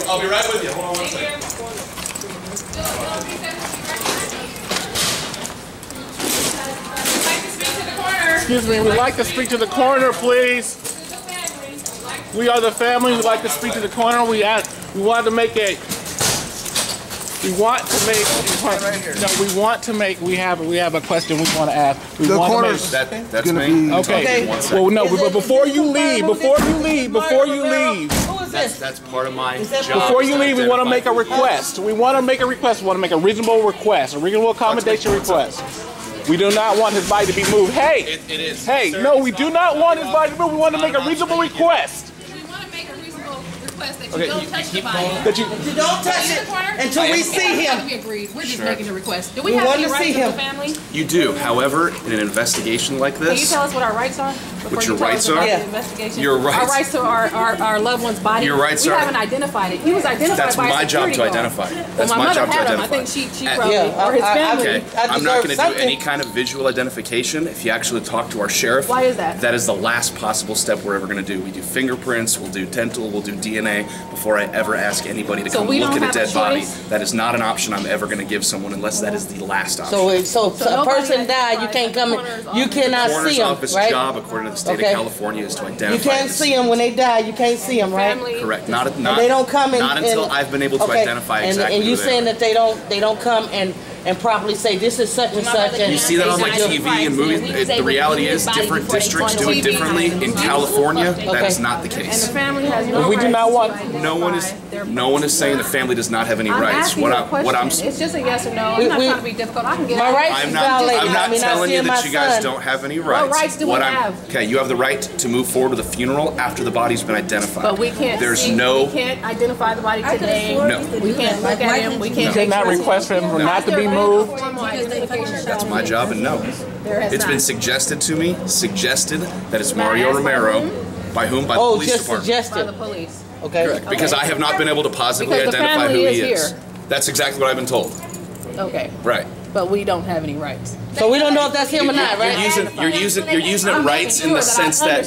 I'll be right with you. Hold on one second. Excuse me, we'd like to speak to the coroner, please. We are the family. We'd like to speak to the coroner. We want to make a. We have a question we want to ask. That's me. Okay. Well, no, but before you leave. Who is this? That's part of my job. Before you leave, we want to make a request. We want to make a reasonable request, a reasonable accommodation request. We do not want his body to be moved. Hey! It is. Hey, no, we do not want his body to be moved. We want to make a reasonable request. We want to make a reasonable request that you don't touch the body. That you don't touch it until we see him. We agreed. We're just making a request. Do we have any rights as a family? You do. However, in an investigation like this... Can you tell us what our rights are? What your rights are? Your rights. Our rights to our loved one's body. Your rights we are. We haven't identified it. He was identified That's by my job to guard. identify. That's well, my job to identify. I think she probably, or his family. Okay, I'm not going to do any kind of visual identification. If you actually talk to our sheriff, why is that? That is the last possible step we're ever going to do. We do fingerprints, we'll do dental, we'll do DNA before I ever ask anybody to come look at a dead body. That is not an option I'm ever going to give someone unless that is the last option. So a person died, you can't come, you cannot see him, office job, according to the state of California, is to identify. You can't see them when they die. You can't see them, right? Correct. Not they don't come in, not until I've been able to identify exactly. And you saying that they don't come and properly say this is such and such. And you see that on like TV and movies. The reality is different districts do it differently. In California, that is not the case. And the family has no we do not want. No one is saying the family does not have any rights. What I'm. It's just a yes or no. I'm not trying to be difficult. I can get my rights. I'm not telling you that you guys don't have any rights. What rights do we have? Okay, you have the right to move forward with a funeral after the body's been identified. But we can't. We can't identify the body today. No. We can't look at him. We can't. Did not request for him not to be moved. That's my job, and no. It's been suggested to me, that it's Mario Romero, by whom? By the police department. Suggested. By the police. Okay. Correct. Because I have not been able to positively identify who he is. That's exactly what I've been told. Okay. Right. But we don't have any rights. So we don't know if that's him or not, right? You're using it rights in the sense that